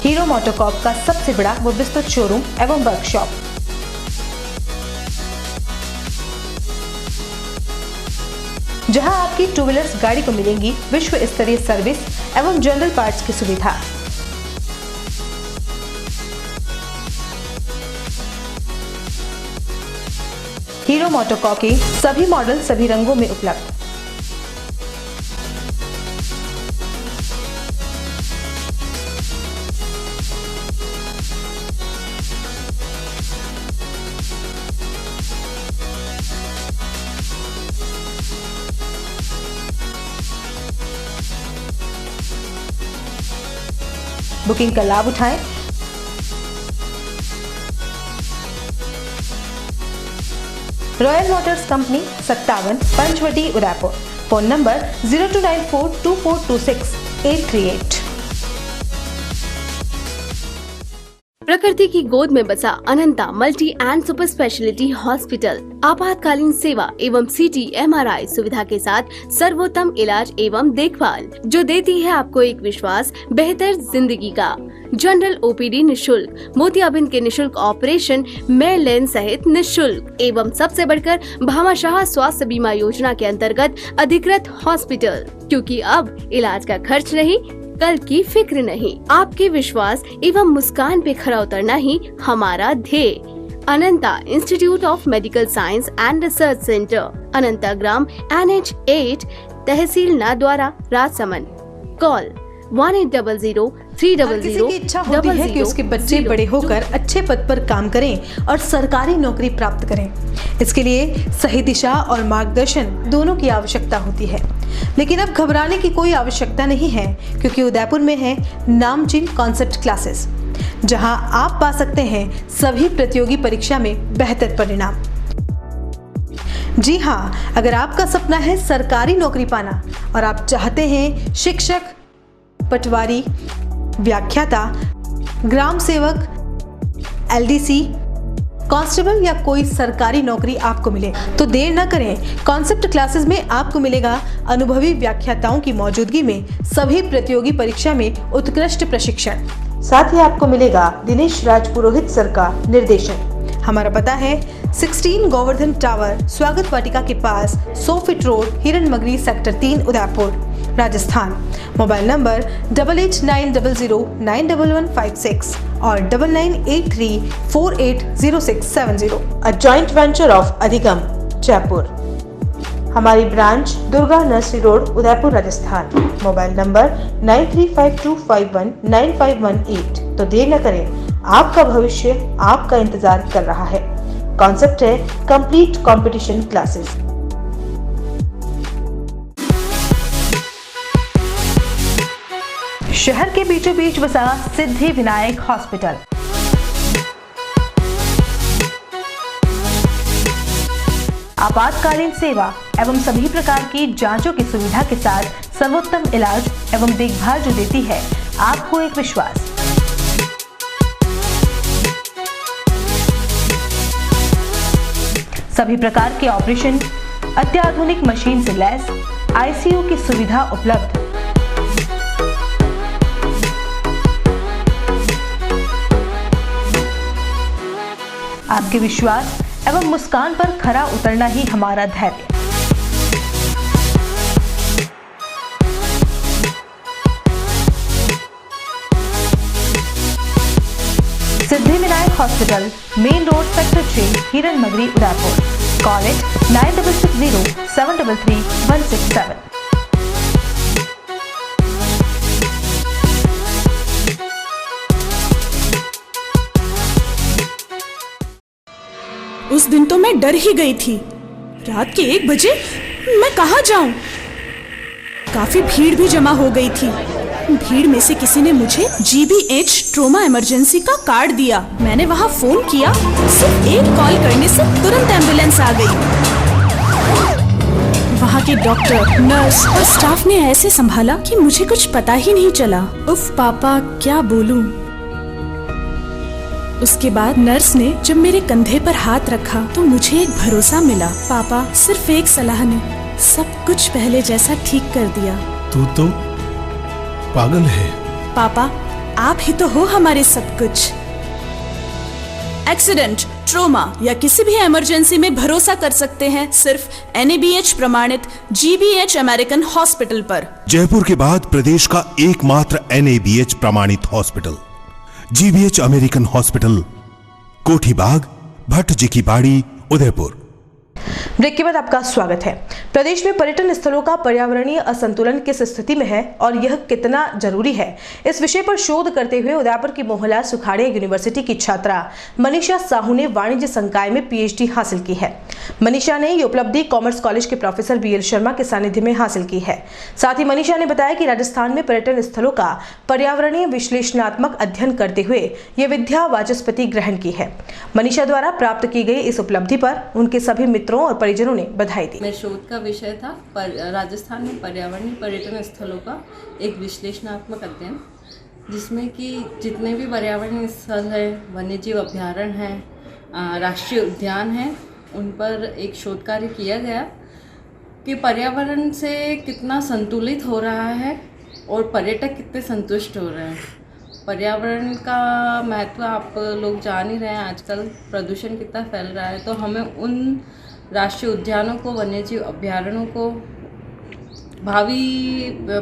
हीरो मोटोकॉर्प का सबसे बड़ा व विस्तृत शोरूम एवं वर्कशॉप। जहां आपकी 2 व्हीलर्स गाड़ी को मिलेंगी विश्व स्तरीय सर्विस एवं जनरल पार्ट्स की सुविधा। हीरो मोटोकॉर्प के सभी मॉडल सभी रंगों में उपलब्ध। बुकिंग का लाभ उठाएं। Royal motors company 57 Panchavati Udaipur. Phone number 02942426-838। प्रकृति की गोद में बसा Ananta multi and super speciality hospital आपातकालीन सेवा एवं CT MRI सुविधा के साथ सर्वोत्तम इलाज एवं देखभाल, जो देती है आपको एक विश्वास बेहतर जिंदगी का। जनरल OPD निशुल्क, मोतियाबिंद के निशुल्क ऑपरेशन, मेल लेन सहित निशुल्क एवं सबसे बढ़कर भामाशाह स्वास्थ्य बीमा योजना के अंतर्गत अधिकृत हॉस्पिटल, क्योंकि अब इलाज का खर्च नहीं, कल की फिक्र नहीं। आपके विश्वास एवं मुस्कान पे खरा उतरना ही हमारा ध्येय। Ananta institute of medical science and research centre, Ananta ग्राम NH 8, तहसील नाद्वारा, राजसमंद। कॉल 1800-300-000। हर किसी की इच्छा होती है कि उसके बच्चे बड़े होकर अच्छे पद पर काम करें और सरकारी नौकरी प्राप्त करें। इसके लिए सही दिशा और मार्गदर्शन दोनों की आवश्यकता होती है। लेकिन अब घबराने की कोई आवश्यकता नहीं है, क्योंकि उदयपुर में है नामचीन कॉन्सेप्ट क्लासेस, जहां आप पा सकते हैं सभी प्रतियोगी परीक्षा में बेहतर परिणाम। जी हाँ, अगर आपका सपना है सरकारी नौकरी पाना और आप चाहते हैं शिक्षक, पटवारी, व्याख्याता, ग्राम सेवक, LDC, कांस्टेबल या कोई सरकारी नौकरी आपको मिले, तो देर न करें। कॉन्सेप्ट क्लासेस में आपको मिलेगा अनुभवी व्याख्याताओं की मौजूदगी में सभी प्रतियोगी परीक्षा में उत्कृष्ट प्रशिक्षण। साथ ही आपको मिलेगा दिनेश राज पुरोहित सर का निर्देशन। हमारा पता है 16 गोवर्धन टावर, स्वागत वाटिका के पास, 100 फीट रोड, हिरन मगरी, sector 3, Udaipur, Rajasthan. Mobile number 8890091156 और 9983480670। अ जॉइंट वेंचर ऑफ अधिगम, जयपुर। हमारी branch Durga nursery road, Udaipur, Rajasthan. Mobile number 9352519518। तो देर न करें, आपका भविष्य आपका इंतजार कर रहा है। कॉन्सेप्ट है कंप्लीट कंपटीशन क्लासेस। शहर के बीचों बीच बसा सिद्धि विनायक हॉस्पिटल। आपातकालीन सेवा एवं सभी प्रकार की जांचों की सुविधा के साथ सर्वोत्तम इलाज एवं देखभाल जो देती है आपको एक विश्वास। सभी प्रकार के ऑपरेशन, अत्याधुनिक मशीन से लैस, ICU की सुविधा उपलब्ध। आपके विश्वास एवं मुस्कान पर खरा उतरना ही हमारा धैर्य। Siddhi Vinayak hospital, main road, sector 6, Hiran मगरी, उदयपुर। Call it 9660733167। उस दिन तो मैं डर ही गई थी। रात के 1 बजे मैं कहाँ जाऊं? काफी भीड़ भी जमा हो गई थी। भीड़ में से किसी ने मुझे GBH ट्रोमा इमरजेंसी का कार्ड दिया। मैंने वहां फोन किया, सिर्फ एक कॉल करने से तुरंत एम्बुलेंस आ गई। वहां के डॉक्टर, नर्स और स्टाफ ने ऐसे संभाला कि मुझे कुछ पता ही नहीं चला। उफ पापा, क्या बोलूं। उसके बाद नर्स ने जब मेरे कंधे पर हाथ रखा तो मुझे एक भरोसा मिला। पापा, सिर्फ एक सलाह ने सब कुछ पहले जैसा ठीक कर दिया। तू तो पागल है। पापा, आप ही तो हो हमारे सब कुछ। एक्सीडेंट, ट्रोमा या किसी भी इमरजेंसी में भरोसा कर सकते हैं सिर्फ NABH प्रमाणित GBH अमेरिकन हॉस्पिटल पर। जयपुर के बाद प्रदेश का एकमात्र NABH प्रमाणित हॉस्पिटल GBH अमेरिकन हॉस्पिटल, कोठी बाग, भट्ट जी की बाड़ी, उदयपुर। ब्रेक के बाद आपका स्वागत है। प्रदेश में पर्यटन स्थलों का पर्यावरणीय असंतुलन किस स्थिति में है और यह कितना जरूरी है, इस विषय पर शोध करते हुए उदयपुर की मोहनलाल सुखाड़िया यूनिवर्सिटी की छात्रा मनीषा साहू ने वाणिज्य संकाय में PhD हासिल की है। मनीषा ने ये उपलब्धि कॉमर्स कॉलेज के प्रोफेसर BL शर्मा के सानिध्य में हासिल की है। साथ ही मनीषा ने बताया कि राजस्थान में पर्यटन स्थलों का पर्यावरणीय विश्लेषणात्मक अध्ययन करते हुए ये विद्या वाचस्पति ग्रहण की है। मनीषा द्वारा प्राप्त की गई इस उपलब्धि पर उनके सभी मित्रों और परिजनों ने बधाई दी। मेरे शोध का विषय था राजस्थान में पर्यावरणीय पर्यटन स्थलों का एक विश्लेषणात्मक अध्ययन, जिसमें कि जितने भी पर्यावरणीय स्थल हैं, वन्यजीव अभ्यारण्य हैं, राष्ट्रीय उद्यान हैं, उन पर एक शोध कार्य किया गया कि पर्यावरण से कितना संतुलित हो रहा है और पर्यटक कितने संतुष्ट हो रहे हैं। पर्यावरण का महत्व आप लोग जान ही रहे हैं, आजकल प्रदूषण कितना फैल रहा है, तो हमें उन राष्ट्रीय उद्यानों को, वन्यजीव अभ्यारण्यों को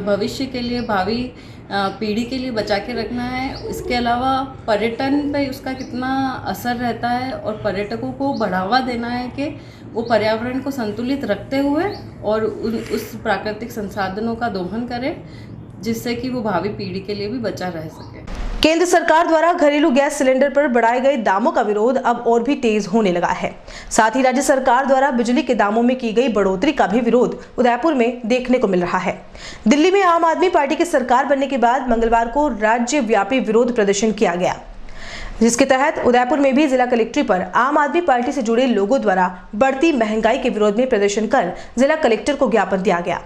भविष्य के लिए, भावी पीढ़ी के लिए बचा के रखना है। इसके अलावा पर्यटन पे उसका कितना असर रहता है और पर्यटकों को बढ़ावा देना है कि वो पर्यावरण को संतुलित रखते हुए और उस प्राकृतिक संसाधनों का दोहन करें, जिससे कि वो भावी पीढ़ी के लिए भी बचा रह सके। केंद्र सरकार द्वारा घरेलू गैस सिलेंडर पर बढ़ाए गए दामों का विरोध अब और भी तेज होने लगा है। साथ ही राज्य सरकार द्वारा बिजली के दामों में की गई बढ़ोतरी का भी विरोध उदयपुर में देखने को मिल रहा है। दिल्ली में आम आदमी पार्टी की सरकार बनने के बाद मंगलवार को राज्यव्यापी विरोध प्रदर्शन किया गया, जिसके तहत उदयपुर में भी जिला कलेक्ट्री पर आम आदमी पार्टी से जुड़े लोगों द्वारा बढ़ती महंगाई के विरोध में प्रदर्शन कर जिला कलेक्टर को ज्ञापन दिया गया।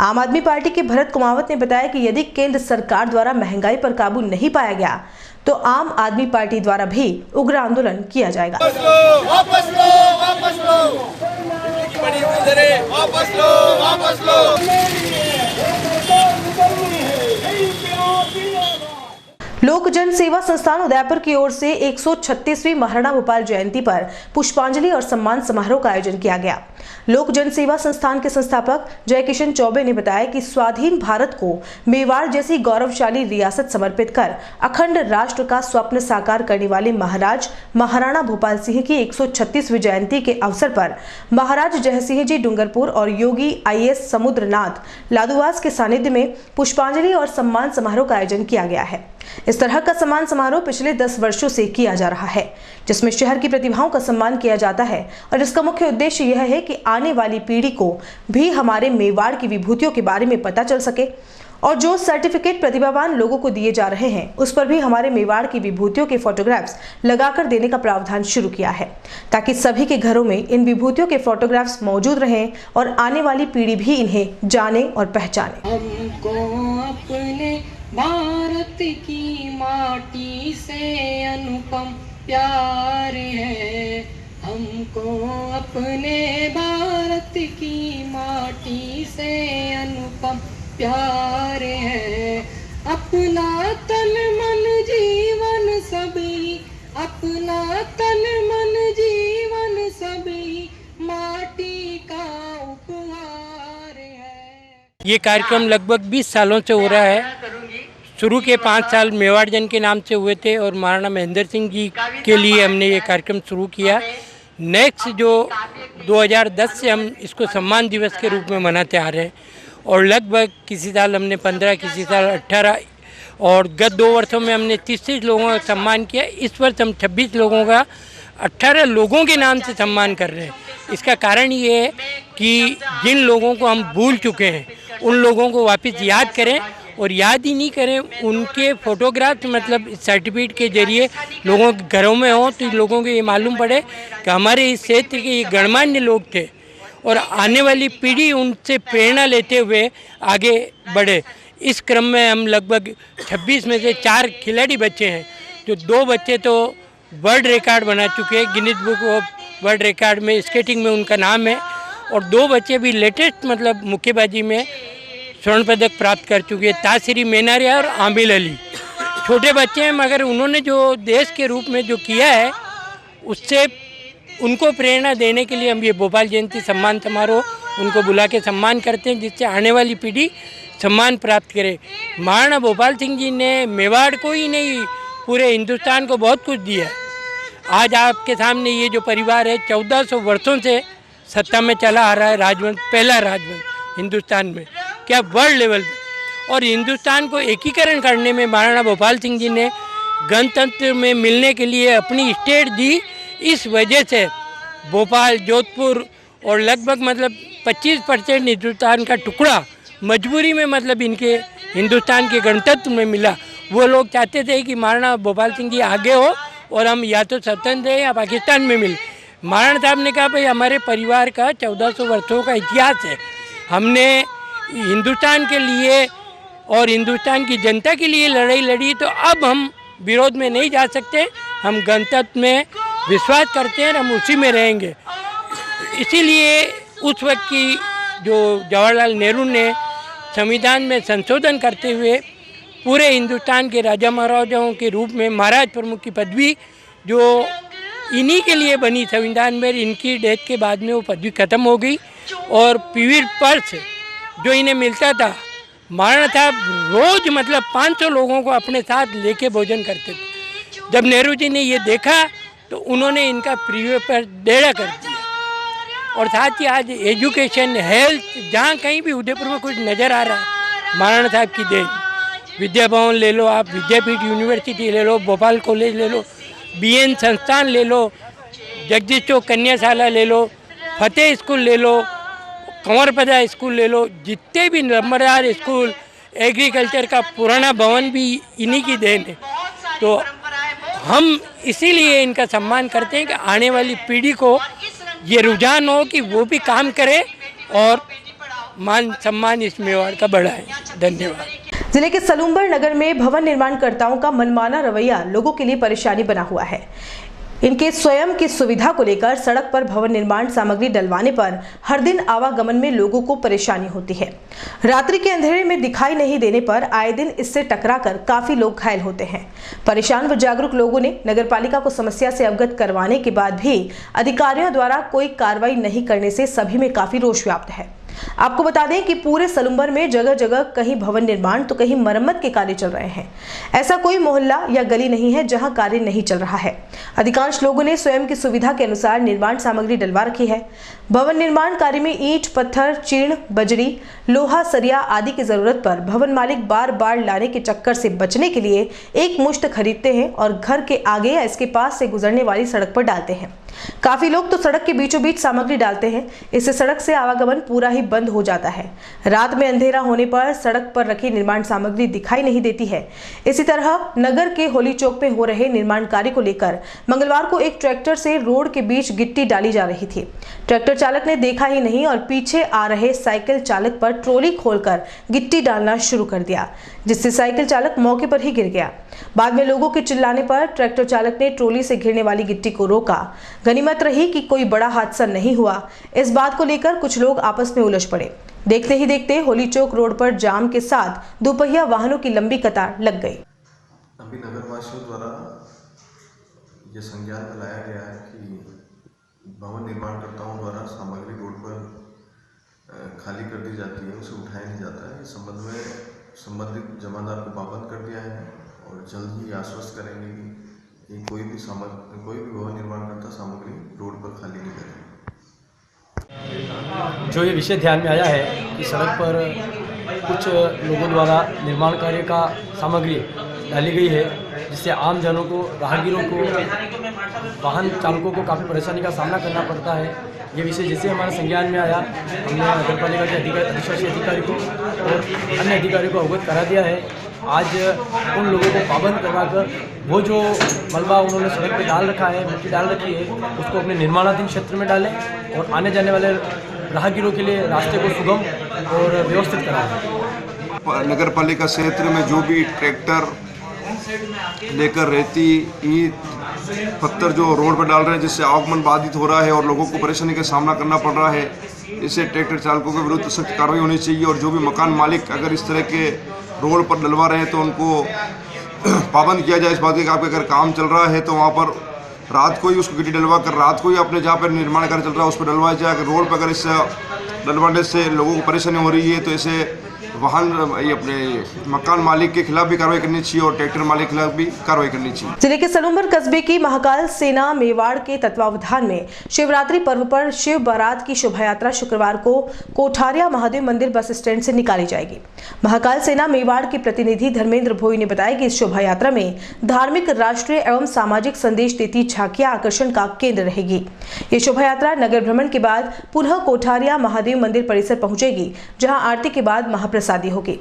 आम आदमी पार्टी के भरत कुमावत ने बताया कि यदि केंद्र सरकार द्वारा महंगाई पर काबू नहीं पाया गया तो आम आदमी पार्टी द्वारा भी उग्र आंदोलन किया जाएगा। वापस लो, वापस लो, वापस लो, वापस लो। लोक जन सेवा संस्थान उदयपुर की ओर से 136वीं महाराणा भोपाल जयंती पर पुष्पांजलि और सम्मान समारोह का आयोजन किया गया। लोक जन सेवा संस्थान के संस्थापक जय किशन चौबे ने बताया कि स्वाधीन भारत को मेवाड़ जैसी गौरवशाली रियासत समर्पित कर अखंड राष्ट्र का स्वप्न साकार करने वाले महाराज महाराणा भोपाल सिंह की 136वीं जयंती के अवसर पर महाराज जयसिंह जी डूंगरपुर और योगी IAS समुद्रनाथ लादुवास के सानिध्य में पुष्पांजलि और सम्मान समारोह का आयोजन किया गया है। इस तरह का सम्मान समारोह पिछले 10 वर्षों से किया जा रहा है, जिसमें शहर की प्रतिभाओं का सम्मान किया जाता है और इसका मुख्य उद्देश्य यह है कि आने वाली पीढ़ी को भी हमारे मेवाड़ की विभूतियों के बारे में पता चल सके और जो सर्टिफिकेट प्रतिभावान लोगों को दिए जा रहे हैं उस पर भी हमारे मेवाड़ की विभूतियों के फोटोग्राफ्स लगाकर देने का प्रावधान शुरू किया है, ताकि सभी के घरों में इन विभूतियों के फोटोग्राफ्स मौजूद रहें और आने वाली पीढ़ी भी इन्हें जाने और पहचाने। हमको अपने भारत की माटी से अनुपम प्यार है, हमको अपने भारत की माटी से अनुपम प्यार है। अपना तन मन जीवन सभी, अपना तन मन जीवन सभी माटी का उपहार है। ये कार्यक्रम लगभग 20 सालों से हो रहा है। शुरू के 5 साल मेवाड़ जन के नाम से हुए थे और महाराणा महेंद्र सिंह जी के लिए हमने ये कार्यक्रम शुरू किया। नेक्स्ट जो 2010 से हम इसको सम्मान दिवस के रूप में मनाते आ रहे हैं और लगभग किसी साल हमने 15, किसी साल 18 और गत 2 वर्षों में हमने 30 लोगों का सम्मान किया। इस वर्ष हम 26 लोगों का 18 लोगों के नाम से सम्मान कर रहे हैं। इसका कारण ये है कि जिन लोगों को हम भूल चुके हैं उन लोगों को वापस याद करें और याद ही नहीं करें, उनके फोटोग्राफ मतलब सर्टिफिकेट के जरिए लोगों के घरों में हो तो लोगों को ये मालूम पड़े कि हमारे इस क्षेत्र के ये गणमान्य लोग थे और आने वाली पीढ़ी उनसे प्रेरणा लेते हुए आगे बढ़े। इस क्रम में हम लगभग 26 में से 4 खिलाड़ी बच्चे हैं, जो 2 बच्चे तो वर्ल्ड रिकॉर्ड बना चुके हैं, Guinness book of world record में स्केटिंग में उनका नाम है और 2 बच्चे भी लेटेस्ट मतलब मुक्केबाजी में स्वर्ण पदक प्राप्त कर चुके हैं, तासिरी मेनारिया और आमिल अली। छोटे बच्चे हैं मगर उन्होंने जो देश के रूप में जो किया है उससे उनको प्रेरणा देने के लिए हम ये भोपाल जयंती सम्मान समारोह उनको बुला के सम्मान करते हैं, जिससे आने वाली पीढ़ी सम्मान प्राप्त करे। महाराणा भोपाल सिंह जी ने मेवाड़ को ही नहीं पूरे हिंदुस्तान को बहुत कुछ दिया। आज आपके सामने ये जो परिवार है 1400 वर्षों से सत्ता में चला आ रहा है, राजवंश, पहला राजवंश हिंदुस्तान में, क्या वर्ल्ड लेवल पे। और हिंदुस्तान को एकीकरण करने में महाराणा भोपाल सिंह जी ने गणतंत्र में मिलने के लिए अपनी स्टेट दी। इस वजह से भोपाल, जोधपुर और लगभग मतलब 25% हिंदुस्तान का टुकड़ा मजबूरी में मतलब इनके हिंदुस्तान के गणतंत्र में मिला। वो लोग चाहते थे कि महाराणा भोपाल सिंह जी आगे हो और हम या तो स्वतंत्र हैं या पाकिस्तान में मिले। महाराणा साहब ने कहा भाई हमारे परिवार का 1400 वर्षों का इतिहास है, हमने हिंदुस्तान के लिए और हिंदुस्तान की जनता के लिए लड़ाई लड़ी, तो अब हम विरोध में नहीं जा सकते, हम गणतंत्र में विश्वास करते हैं, हम उसी में रहेंगे। इसीलिए उस वक्त की जो जवाहरलाल नेहरू ने संविधान में संशोधन करते हुए पूरे हिंदुस्तान के राजा महाराजाओं के रूप में महाराज प्रमुख की पदवी जो इन्हीं के लिए बनी संविधान में, इनकी डेथ के बाद में वो पदवी खत्म हो गई और पीवीर पर्स जो इन्हें मिलता था, महाराणा साहब रोज मतलब 500 लोगों को अपने साथ लेके भोजन करते थे। जब नेहरू जी ने ये देखा तो उन्होंने इनका प्रीवियर पर डेढ़ा कर दिया। और साथ ही आज एजुकेशन, हेल्थ, जहाँ कहीं भी उदयपुर में कुछ नज़र आ रहा है महाराणा साहब की देन। विद्या भवन ले लो आप, विद्यापीठ यूनिवर्सिटी ले लो, भोपाल कॉलेज ले लो, बीएन संस्थान ले लो, जगदीश चौक कन्याशाला ले लो, फतेह स्कूल ले लो, कंवरपदा स्कूल ले लो, जितने भी नंबरदार स्कूल, एग्रीकल्चर का पुराना भवन भी इन्हीं की देन है। तो हम इसीलिए इनका सम्मान करते हैं कि आने वाली पीढ़ी को ये रुझान हो कि वो भी काम करे और मान सम्मान इस मेवाड़ का बढ़ाए। धन्यवाद। जिले के सलूम्बर नगर में भवन निर्माणकर्ताओं का मनमाना रवैया लोगों के लिए परेशानी बना हुआ है। इनके स्वयं की सुविधा को लेकर सड़क पर भवन निर्माण सामग्री डलवाने पर हर दिन आवागमन में लोगों को परेशानी होती है। रात्रि के अंधेरे में दिखाई नहीं देने पर आए दिन इससे टकराकर काफी लोग घायल होते हैं। परेशान व जागरूक लोगों ने नगरपालिका को समस्या से अवगत करवाने के बाद भी अधिकारियों द्वारा कोई कार्रवाई नहीं करने से सभी में काफी रोष व्याप्त है। आपको बता दें कि पूरे सलूम्बर में जगह जगह कहीं भवन निर्माण तो कहीं मरम्मत के कार्य चल रहे हैं। ऐसा कोई मोहल्ला या गली नहीं है जहां कार्य नहीं चल रहा है। अधिकांश लोगों ने स्वयं की सुविधा के अनुसार निर्माण सामग्री डलवा रखी है। भवन निर्माण कार्य में ईंट, पत्थर, चीर्ण, बजरी, लोहा, सरिया आदि की जरूरत पर भवन मालिक बार बार लाने के चक्कर से बचने के लिए एक मुश्त खरीदते हैं और घर के आगे या इसके पास से गुजरने वाली सड़क पर डालते हैं। काफी लोग तो सड़क के बीचों बीच सामग्री डालते हैं। इससे सड़क से आवागमन पूरा ही बंद हो जाता है। रात में अंधेरा होने पर सड़क पर रखी निर्माण सामग्री दिखाई नहीं देती है। इसी तरह नगर के होली चौक में हो रहे निर्माण कार्य को लेकर मंगलवार को एक ट्रैक्टर से रोड के बीच गिट्टी डाली जा रही थी। ट्रैक्टर चालक ने देखा ही नहीं और पीछे आ रहे साइकिल चालक पर ट्रॉली खोलकर गिट्टी डालना शुरू कर दिया, जिससे साइकिल चालक मौके पर ही गिर गया। बाद में लोगों के चिल्लाने पर ट्रैक्टर चालक ने ट्रॉली से घिरने वाली गिट्टी को रोका। गनीमत रही कि कोई बड़ा हादसा नहीं हुआ। इस बात को लेकर कुछ लोग आपस में उलझ पड़े। देखते ही देखते होली चौक रोड पर जाम के साथ दोपहिया वाहनों की लंबी कतार लग गई। अभी नगरवासियों द्वारा ये संज्ञान में लाया गया है कि भवन निर्माणकर्ताओं द्वारा सामग्री रोड पर खाली कर दी जाती है, उसे उठाया नहीं जाता है। इस संबंध में संबंधित जमादार को पाबंद कर दिया है और जल्द ही आश्वस्त करेंगे कि कोई भी भवन निर्माणकर्ता सामग्री रोड पर खाली नहीं करेगा। जो ये विषय ध्यान में आया है कि सड़क पर कुछ लोगों द्वारा निर्माण कार्य का सामग्री डाली गई है, जिससे आम जनों को, राहगीरों को, वाहन चालकों को काफ़ी परेशानी का सामना करना पड़ता है। ये विषय जैसे हमारे संज्ञान में आया, हमने नगरपालिका के अधिशासी अधिकारी को और अन्य अधिकारियों को अवगत करा दिया है। आज उन लोगों को पाबंद करवाकर वो जो मलबा उन्होंने सड़क पे डाल रखा है, मिट्टी डाल रखी है, उसको अपने निर्माणाधीन क्षेत्र में डालें और आने जाने वाले राहगीरों के लिए रास्ते को सुगम और व्यवस्थित कराएं। नगर पालिका क्षेत्र में जो भी ट्रैक्टर लेकर रेती, ईंट, पत्थर जो रोड पर डाल रहे हैं, जिससे आवागमन बाधित हो रहा है और लोगों को परेशानी का सामना करना पड़ रहा है, इससे ट्रैक्टर चालकों के विरुद्ध सख्त कार्रवाई होनी चाहिए। और जो भी मकान मालिक अगर इस तरह के रोड पर डलवा रहे हैं तो उनको पाबंद किया जाए। इस बात की आपके अगर काम चल रहा है तो वहाँ पर रात को ही उसको गिट्टी डलवा कर रात को ही अपने जहाँ पर निर्माण कार्य चल रहा है उस पर डलवाया जाए। अगर रोड पर अगर इस डलवाने से लोगों को परेशानी हो रही है तो इसे वाहन ये अपने मकान मालिक के खिलाफ भी कार्रवाई करनी चाहिए और ट्रैक्टर मालिक के खिलाफ भी कार्रवाई करनी चाहिए। जिले के सलूम्बर कस्बे की महाकाल सेना मेवाड़ के तत्वावधान में शिवरात्रि पर्व पर शिव बारात की शोभा यात्रा शुक्रवार को कोठारिया महादेव मंदिर बस स्टैंड से निकाली जाएगी। महाकाल सेना मेवाड़ के प्रतिनिधि धर्मेंद्र भोई ने बताया कि इस शोभा यात्रा में धार्मिक, राष्ट्रीय एवं सामाजिक संदेश देती झांकियां आकर्षण का केंद्र रहेगी। ये शोभा यात्रा नगर भ्रमण के बाद पुनः कोठारिया महादेव मंदिर परिसर पहुंचेगी, जहां आरती के बाद महाप्रसादी होगी।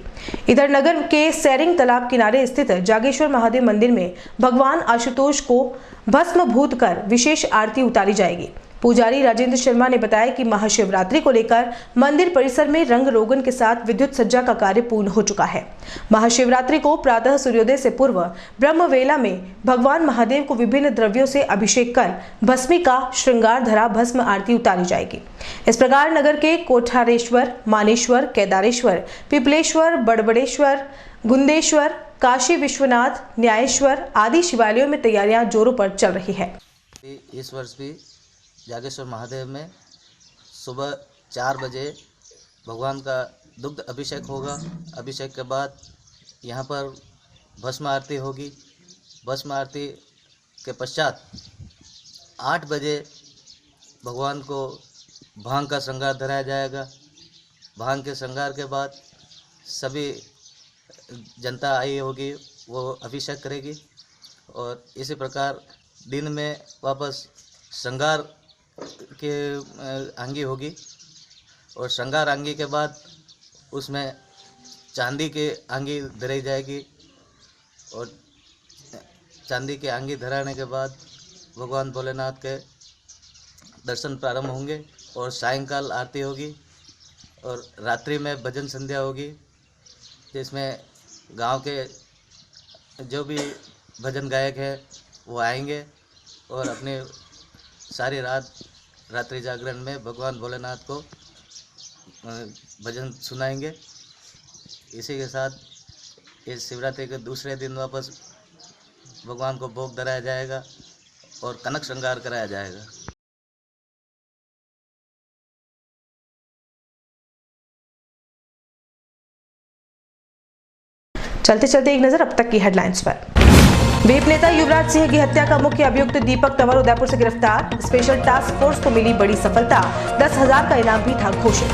इधर नगर के सैरिंग तालाब किनारे स्थित जागेश्वर महादेव मंदिर में भगवान आशुतोष को भस्मभूत कर विशेष आरती उतारी जाएगी। पुजारी राजेंद्र शर्मा ने बताया कि महाशिवरात्रि को लेकर मंदिर परिसर में रंग रोगन के साथ विद्युत सज्जा का कार्य पूर्ण हो चुका है। महाशिवरात्रि को प्रातः सूर्योदय से पूर्व ब्रह्मवेला में भगवान महादेव को विभिन्न द्रव्यों से अभिषेक कर भस्मी का श्रृंगार धरा भस्म आरती उतारी जाएगी। इस प्रकार नगर के कोठारेश्वर, मानेश्वर, केदारेश्वर, पिपलेश्वर, बड़बड़ेश्वर, गुंदेश्वर, काशी विश्वनाथ, न्यायेश्वर आदि शिवालयों में तैयारियां जोरों पर चल रही है। इस वर्ष भी जागेश्वर महादेव में सुबह 4 बजे भगवान का दुग्ध अभिषेक होगा। अभिषेक के बाद यहाँ पर भस्म आरती होगी। भस्म आरती के पश्चात 8 बजे भगवान को भांग का श्रृंगार धराया जाएगा। भांग के श्रृंगार के बाद सभी जनता आई होगी वो अभिषेक करेगी। और इसी प्रकार दिन में वापस श्रृंगार के आंगी होगी और श्रृंगार आंगी के बाद उसमें चांदी की आंगी धराई जाएगी और चांदी की आंगी धराने के बाद भगवान भोलेनाथ के दर्शन प्रारंभ होंगे और सायंकाल आरती होगी और रात्रि में भजन संध्या होगी, जिसमें गांव के जो भी भजन गायक है वो आएंगे और अपनी सारी रात रात्रि जागरण में भगवान भोलेनाथ को भजन सुनाएंगे। इसी के साथ इस शिवरात्रि के दूसरे दिन वापस भगवान को भोग धराया जाएगा और कनक श्रृंगार कराया जाएगा। चलते चलते एक नजर अब तक की हेडलाइंस पर। वीप नेता युवराज सिंह की हत्या का मुख्य अभियुक्त दीपक तंवर उदयपुर से गिरफ्तार। स्पेशल टास्क फोर्स को मिली बड़ी सफलता, 10,000 का इनाम भी था घोषित।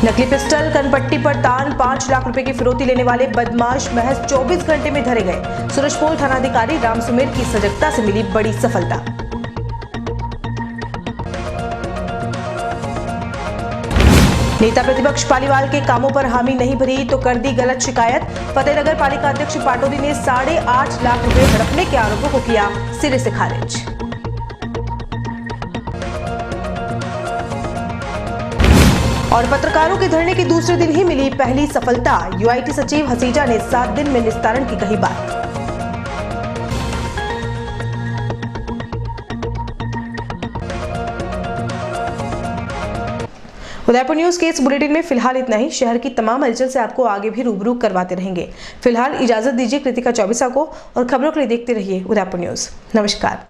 नकली पिस्टल कनपट्टी पर तान, 5 लाख रुपए की फिरौती लेने वाले बदमाश महज 24 घंटे में धरे गए। सूरजपोल थानाधिकारी राम सुमेर की सजगता से मिली बड़ी सफलता। नेता प्रतिपक्ष पालीवाल के कामों पर हामी नहीं भरी तो कर दी गलत शिकायत। फतेहनगर पालिका अध्यक्ष पाटोदी ने 8.5 लाख रुपए हड़पने के आरोपों को किया सिरे से खारिज। और पत्रकारों के धरने के दूसरे दिन ही मिली पहली सफलता। यूआईटी सचिव हसीजा ने 7 दिन में निस्तारण की कही बात। उदयपुर न्यूज के इस बुलेटिन में फिलहाल इतना ही। शहर की तमाम हलचल से आपको आगे भी रूबरू करवाते रहेंगे। फिलहाल इजाजत दीजिए कृतिका चौबीसा को और खबरों के लिए देखते रहिए उदयपुर न्यूज। नमस्कार।